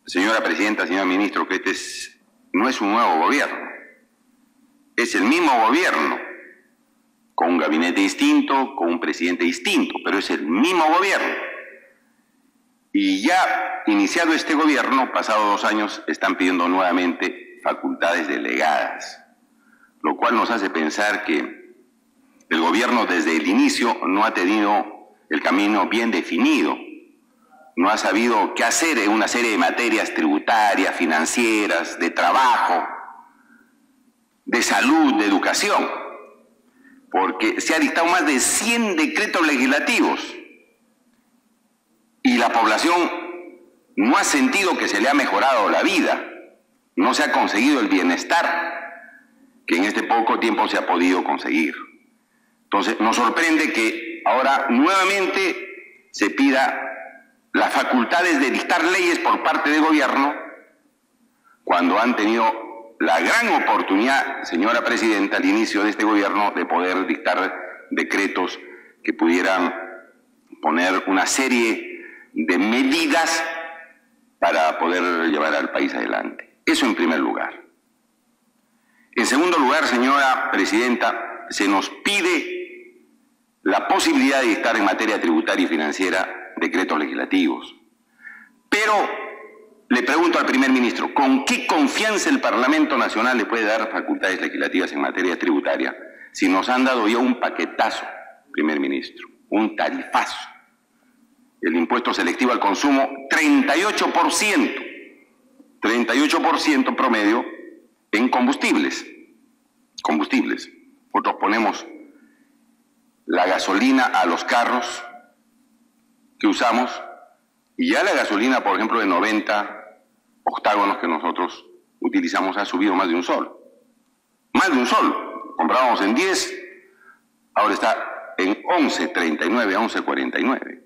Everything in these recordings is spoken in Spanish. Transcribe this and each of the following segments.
señora presidenta, señor ministro, que no es un nuevo gobierno. Es el mismo gobierno, con un gabinete distinto, con un presidente distinto, pero es el mismo gobierno. Y ya iniciado este gobierno, pasados 2 años, están pidiendo nuevamente facultades delegadas, lo cual nos hace pensar que el gobierno desde el inicio no ha tenido el camino bien definido, no ha sabido qué hacer en una serie de materias tributarias, financieras, de trabajo, de salud, de educación, porque se ha dictado más de 100 decretos legislativos y la población no ha sentido que se le ha mejorado la vida, no se ha conseguido el bienestar que en este poco tiempo se ha podido conseguir. Entonces, nos sorprende que ahora nuevamente se pida las facultades de dictar leyes por parte del gobierno, cuando han tenido la gran oportunidad, señora presidenta, al inicio de este gobierno, de poder dictar decretos que pudieran poner una serie de medidas para poder llevar al país adelante. Eso en primer lugar. En segundo lugar, señora presidenta, se nos pide la posibilidad de dictar en materia tributaria y financiera decretos legislativos. Pero le pregunto al primer ministro, ¿con qué confianza el Parlamento Nacional le puede dar facultades legislativas en materia tributaria si nos han dado ya un paquetazo, primer ministro, un tarifazo? El impuesto selectivo al consumo, 38% promedio en combustibles. Nosotros ponemos la gasolina a los carros que usamos y ya la gasolina, por ejemplo, de 90 octágonos que nosotros utilizamos ha subido más de un sol. Más de un sol. Comprábamos en 10, ahora está en 11.39, 11.49.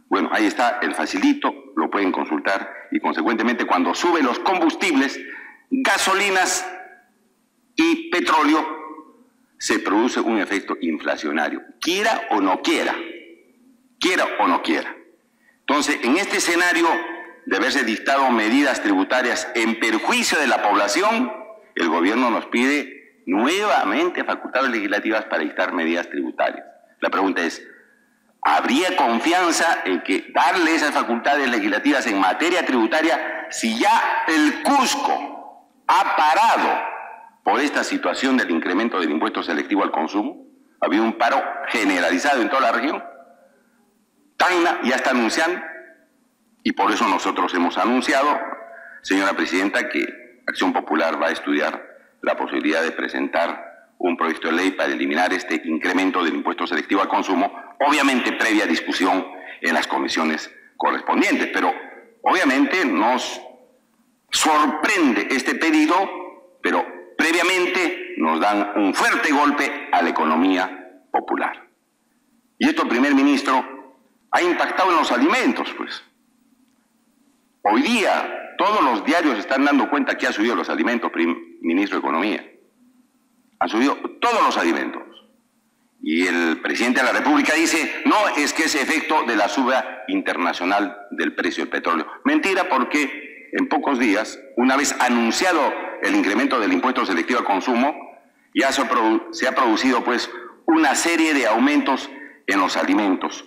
Bueno, ahí está el facilito, lo pueden consultar y consecuentemente cuando suben los combustibles, gasolinas y petróleo, se produce un efecto inflacionario, quiera o no quiera. Entonces, en este escenario de haberse dictado medidas tributarias en perjuicio de la población, el gobierno nos pide nuevamente facultades legislativas para dictar medidas tributarias. La pregunta es, ¿habría confianza en que darle esas facultades legislativas en materia tributaria si ya el Cusco ha parado por esta situación del incremento del impuesto selectivo al consumo? Ha habido un paro generalizado en toda la región. Tacna ya está anunciando y por eso nosotros hemos anunciado, señora presidenta, que Acción Popular va a estudiar la posibilidad de presentar un proyecto de ley para eliminar este incremento del impuesto selectivo al consumo, obviamente previa discusión en las comisiones correspondientes, pero obviamente nos sorprende este pedido, pero previamente nos dan un fuerte golpe a la economía popular. Y esto, primer ministro, ha impactado en los alimentos, pues. Hoy día todos los diarios están dando cuenta que han subido los alimentos, ministro de Economía. Han subido todos los alimentos. Y el presidente de la República dice, no, es que es efecto de la suba internacional del precio del petróleo. Mentira, porque en pocos días, una vez anunciado el incremento del impuesto selectivo al consumo, ya se ha producido pues una serie de aumentos en los alimentos.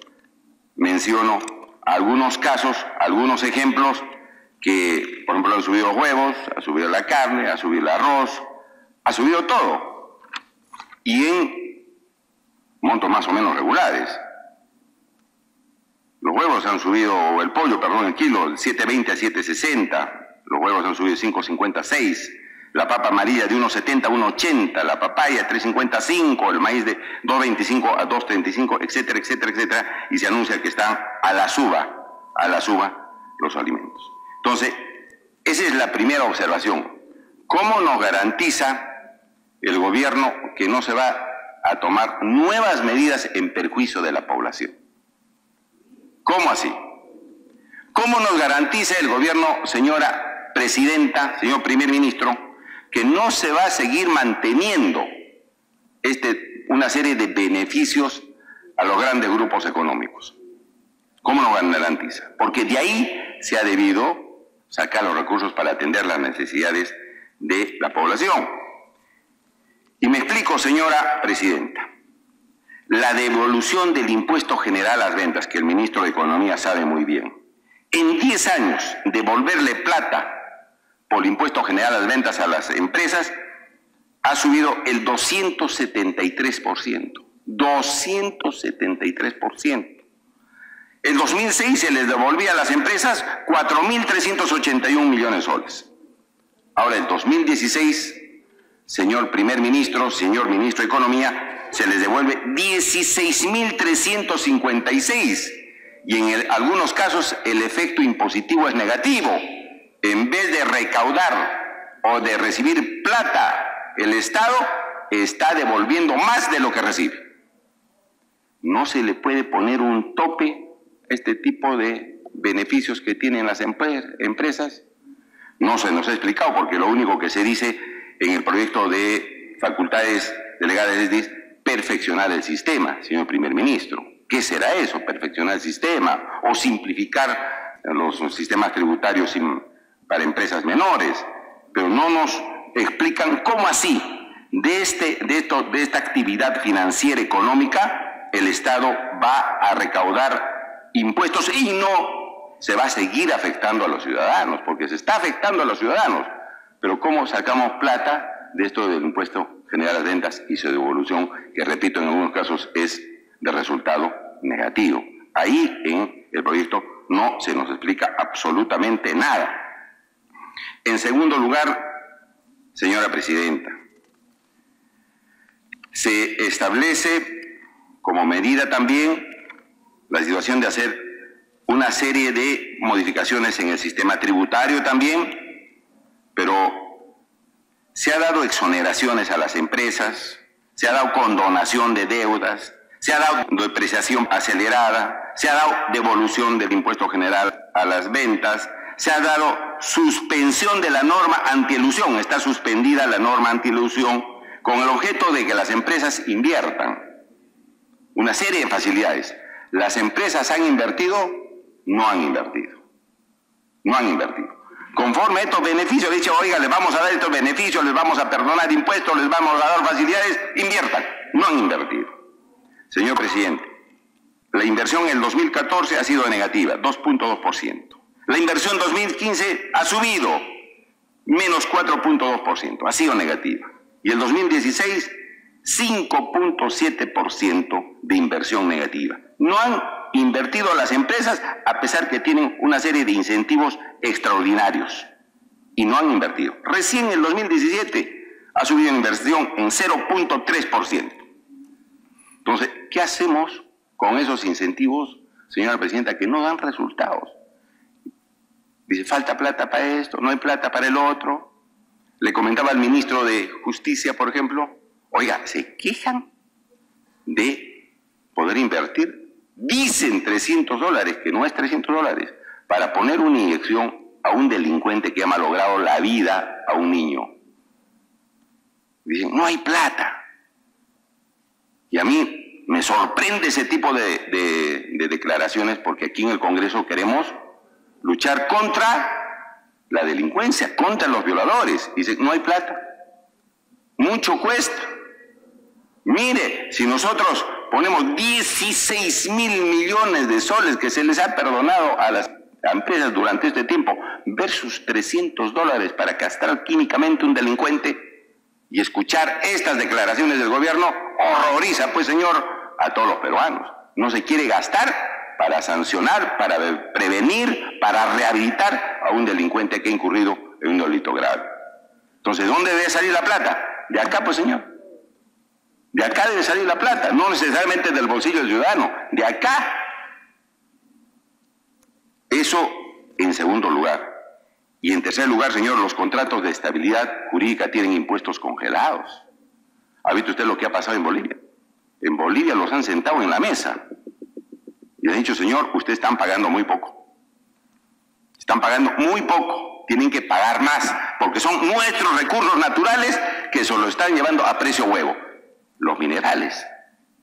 Menciono algunos casos, algunos ejemplos que, por ejemplo, han subido los huevos, ha subido la carne, ha subido el arroz, ha subido todo. Y en montos más o menos regulares. Los huevos han subido, el pollo, perdón, el kilo, de 7.20 a 7.60. Los huevos han subido de 5.50 a 6. La papa amarilla de 1.70 a 1.80, la papaya 3.50 a 5, el maíz de 2.25 a 2.35, etcétera, etcétera, etcétera, y se anuncia que están a la suba los alimentos. Entonces, esa es la primera observación. ¿Cómo nos garantiza el gobierno que no se va a tomar nuevas medidas en perjuicio de la población? ¿Cómo así? ¿Cómo nos garantiza el gobierno, señora presidenta, señor primer ministro, que no se va a seguir manteniendo una serie de beneficios a los grandes grupos económicos? ¿Cómo nos garantiza? Porque de ahí se ha debido sacar los recursos para atender las necesidades de la población. Y me explico, señora presidenta. La devolución del impuesto general a las ventas, que el ministro de Economía sabe muy bien. En 10 años, devolverle plata por el impuesto general a las ventas a las empresas ha subido el 273%. 273%. En 2006 se les devolvía a las empresas 4.381 millones de soles. Ahora, en 2016, señor primer ministro, señor ministro de Economía, se les devuelve 16.356. Y en algunos casos el efecto impositivo es negativo. En vez de recaudar o de recibir plata, el Estado está devolviendo más de lo que recibe. No se le puede poner un tope a este tipo de beneficios que tienen las empresas. No se nos ha explicado, porque lo único que se dice en el proyecto de facultades delegadas es perfeccionar el sistema, señor primer ministro. ¿Qué será eso? ¿Perfeccionar el sistema o simplificar los sistemas tributarios para empresas menores? Pero no nos explican cómo así, de esta actividad financiera económica, el Estado va a recaudar impuestos y no se va a seguir afectando a los ciudadanos, porque se está afectando a los ciudadanos. Pero ¿cómo sacamos plata de esto del impuesto general a las ventas y su devolución, que repito, en algunos casos es de resultado negativo? Ahí en el proyecto no se nos explica absolutamente nada. En segundo lugar, señora presidenta, se establece como medida también la situación de hacer una serie de modificaciones en el sistema tributario también, pero se ha dado exoneraciones a las empresas, se ha dado condonación de deudas, se ha dado depreciación acelerada, se ha dado devolución del impuesto general a las ventas, se ha dado suspensión de la norma antielusión, está suspendida la norma antielusión con el objeto de que las empresas inviertan. Una serie de facilidades. ¿Las empresas han invertido? No han invertido. No han invertido. Conforme a estos beneficios, dice, oiga, les vamos a dar estos beneficios, les vamos a perdonar impuestos, les vamos a dar facilidades, inviertan. No han invertido. Señor presidente, la inversión en el 2014 ha sido negativa, 2.2%. La inversión 2015 ha subido, menos 4.2%, ha sido negativa. Y el 2016, 5.7% de inversión negativa. No han invertido las empresas a pesar que tienen una serie de incentivos extraordinarios. Y no han invertido. Recién en el 2017 ha subido la inversión en 0.3%. Entonces, ¿qué hacemos con esos incentivos, señora presidenta, que no dan resultados? Dice, falta plata para esto, no hay plata para el otro. Le comentaba al ministro de Justicia, por ejemplo, oiga, se quejan de poder invertir, dicen $300, que no es $300, para poner una inyección a un delincuente que ha malogrado la vida a un niño. Dicen, no hay plata. Y a mí me sorprende ese tipo de declaraciones, porque aquí en el Congreso queremos luchar contra la delincuencia, contra los violadores. Dicen, no hay plata. Mucho cuesta. Mire, si nosotros ponemos 16.000 millones de soles que se les ha perdonado a las empresas durante este tiempo, versus $300 para castrar químicamente un delincuente, y escuchar estas declaraciones del gobierno, horroriza, pues señor, a todos los peruanos. No se quiere gastar para sancionar, para prevenir, para rehabilitar a un delincuente que ha incurrido en un delito grave. Entonces, ¿dónde debe salir la plata? De acá, pues señor. De acá debe salir la plata, no necesariamente del bolsillo del ciudadano, de acá. Eso en segundo lugar. Y en tercer lugar, señor, los contratos de estabilidad jurídica tienen impuestos congelados. ¿Ha visto usted lo que ha pasado en Bolivia? En Bolivia los han sentado en la mesa y le han dicho, señor, ustedes están pagando muy poco. Están pagando muy poco, tienen que pagar más, porque son nuestros recursos naturales que se lo están llevando a precio huevo. Los minerales,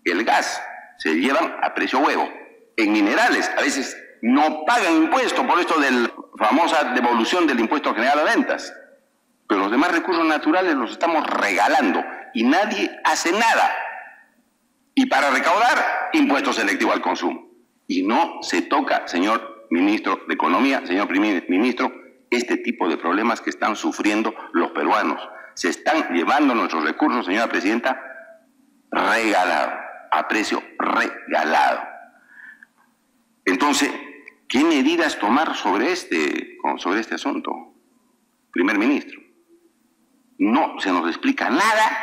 el gas, se llevan a precio huevo. En minerales, a veces no pagan impuesto por esto del famosa devolución del impuesto general a ventas. Pero los demás recursos naturales los estamos regalando y nadie hace nada. Y para recaudar, impuesto selectivo al consumo. Y no se toca, señor ministro de Economía, señor primer ministro, este tipo de problemas que están sufriendo los peruanos. Se están llevando nuestros recursos, señora presidenta, regalados, a precio regalado. Entonces, ¿qué medidas tomar sobre este asunto, primer ministro? No se nos explica nada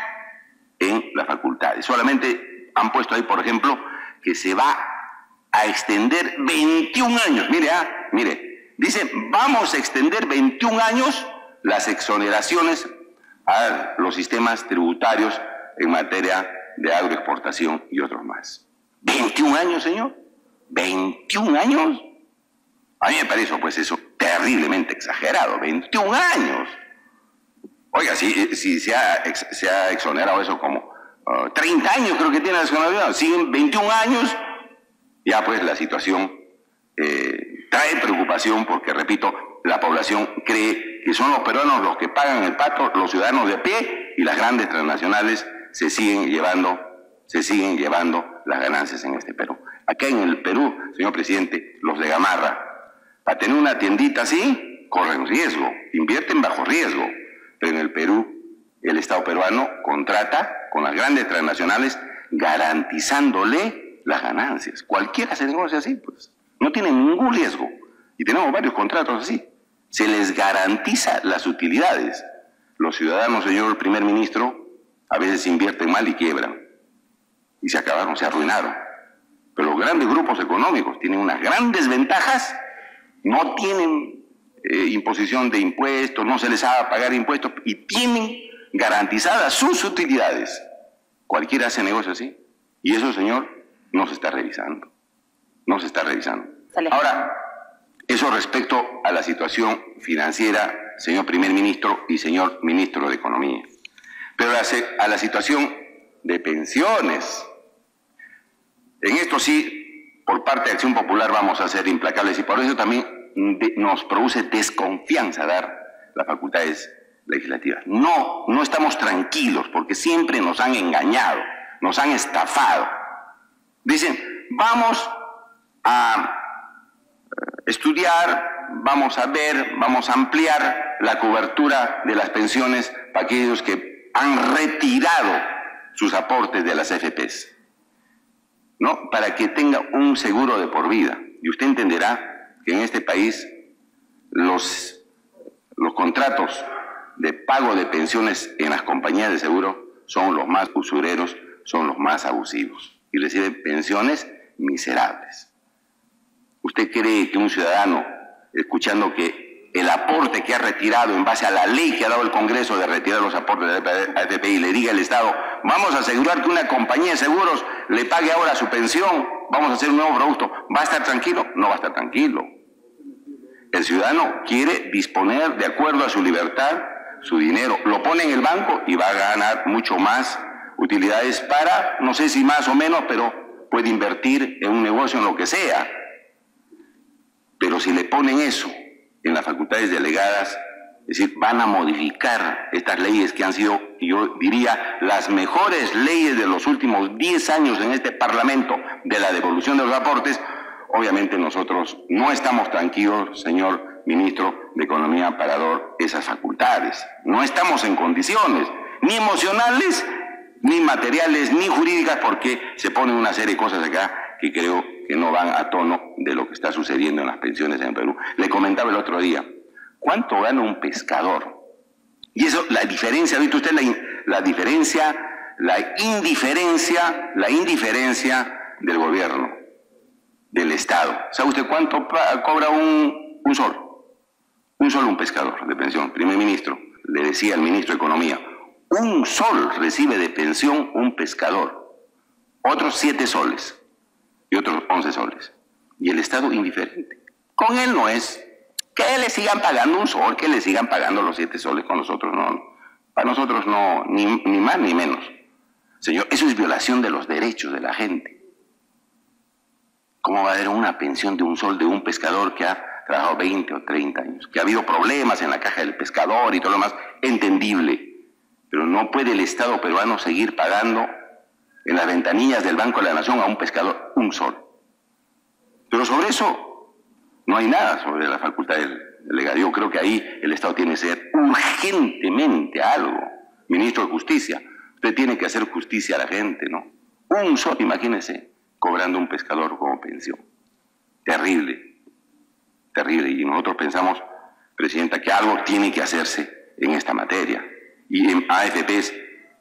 en las facultades. Solamente han puesto ahí, por ejemplo, que se va a extender 21 años. Mire, dice, vamos a extender 21 años las exoneraciones a los sistemas tributarios en materia de agroexportación y otros más. ¿21 años, señor? ¿21 años? A mí me parece, pues, eso terriblemente exagerado. 21 años. Oiga, si se ha exonerado eso como 30 años, creo que tiene la exoneración. Siguen 21 años. Ya, pues, la situación trae preocupación porque, repito, la población cree que son los peruanos los que pagan el pato, los ciudadanos de a pie, y las grandes transnacionales se siguen llevando las ganancias en este Perú. Acá en el Perú, señor presidente, los de Gamarra, para tener una tiendita así, corren riesgo, invierten bajo riesgo. Pero en el Perú, el Estado peruano contrata con las grandes transnacionales garantizándole las ganancias. Cualquiera se negocia así, pues. No tiene ningún riesgo. Y tenemos varios contratos así. Se les garantiza las utilidades. Los ciudadanos, señor primer ministro, a veces invierten mal y quiebran. Y se acabaron, se arruinaron. Pero los grandes grupos económicos tienen unas grandes ventajas, no tienen imposición de impuestos, no se les haga pagar impuestos y tienen garantizadas sus utilidades. Cualquiera hace negocio así. Y eso, señor, no se está revisando. No se está revisando. Ahora, eso respecto a la situación financiera, señor primer ministro y señor ministro de Economía. Pero a la situación de pensiones. En esto sí, por parte de Acción Popular vamos a ser implacables y por eso también nos produce desconfianza dar las facultades legislativas. No estamos tranquilos porque siempre nos han engañado, nos han estafado. Dicen, vamos a estudiar, vamos a ver, vamos a ampliar la cobertura de las pensiones para aquellos que han retirado sus aportes de las AFPs, ¿no? Para que tenga un seguro de por vida. Y usted entenderá que en este país los contratos de pago de pensiones en las compañías de seguro son los más usureros, son los más abusivos y reciben pensiones miserables. ¿Usted cree que un ciudadano, escuchando que el aporte que ha retirado en base a la ley que ha dado el Congreso de retirar los aportes de la AFP y le diga al Estado, vamos a asegurar que una compañía de seguros le pague ahora su pensión, vamos a hacer un nuevo producto, ¿va a estar tranquilo? No va a estar tranquilo. El ciudadano quiere disponer, de acuerdo a su libertad, su dinero. Lo pone en el banco y va a ganar mucho más utilidades para, no sé si más o menos, pero puede invertir en un negocio, en lo que sea. Pero si le ponen eso en las facultades delegadas, es decir, van a modificar estas leyes que han sido, yo diría, las mejores leyes de los últimos 10 años en este Parlamento de la devolución de los aportes. Obviamente nosotros no estamos tranquilos, señor ministro de Economía, para dar esas facultades. No estamos en condiciones, ni emocionales, ni materiales, ni jurídicas, porque se ponen una serie de cosas acá que creo que no van a tono de lo que está sucediendo en las pensiones en Perú. Le comentaba el otro día, ¿cuánto gana un pescador? Y eso, la diferencia, ¿ha visto usted la indiferencia del gobierno, del Estado? ¿Sabe usted cuánto cobra un sol? Un pescador de pensión. Primer ministro, le decía al ministro de Economía, un sol recibe de pensión un pescador, otros 7 soles y otros 11 soles. Y el Estado indiferente. Con él no es que le sigan pagando un sol, que le sigan pagando los 7 soles, con nosotros no. Para nosotros no, ni más ni menos. Señor, eso es violación de los derechos de la gente. ¿Cómo va a haber una pensión de un sol de un pescador que ha trabajado 20 o 30 años, que ha habido problemas en la caja del pescador y todo lo demás, entendible. Pero no puede el Estado peruano seguir pagando en las ventanillas del Banco de la Nación a un pescador un sol. Pero sobre eso no hay nada, sobre la facultad del delegado. Yo creo que ahí el Estado tiene que hacer urgentemente algo. Ministro de Justicia, usted tiene que hacer justicia a la gente, ¿no? Un sol, imagínese, cobrando un pescador como pensión. Terrible, terrible. Y nosotros pensamos, Presidenta, que algo tiene que hacerse en esta materia. Y en AFPs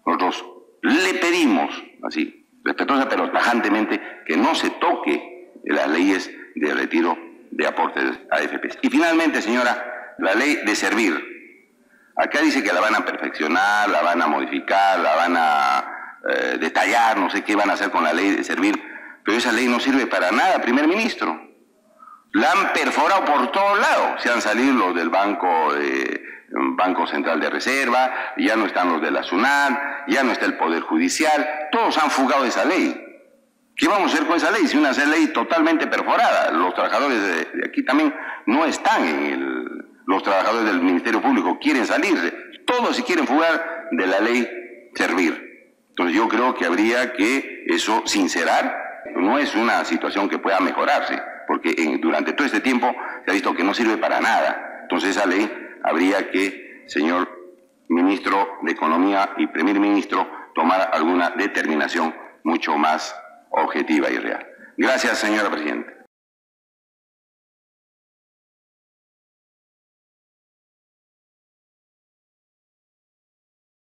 nosotros le pedimos, así, respetuosa pero tajantemente, que no se toque las leyes de retiro de aportes a AFPs. Y finalmente, señora, la ley de servir. Acá dice que la van a perfeccionar, la van a modificar, la van a detallar, no sé qué van a hacer con la ley de servir, pero esa ley no sirve para nada, primer ministro. La han perforado por todos lados. Se han salido los del Banco Central de Reserva, ya no están los de la SUNAT, ya no está el Poder Judicial, todos han fugado de esa ley. ¿Qué vamos a hacer con esa ley? Si una ley totalmente perforada. Los trabajadores de aquí también no están los trabajadores del Ministerio Público quieren salirse. Todos se quieren fugar de la ley servir. Entonces yo creo que habría que eso sincerar. No es una situación que pueda mejorarse, porque durante todo este tiempo se ha visto que no sirve para nada. Entonces esa ley habría que, señor Ministro de Economía y Primer Ministro, tomar alguna determinación mucho más objetiva y real. Gracias, señora Presidenta.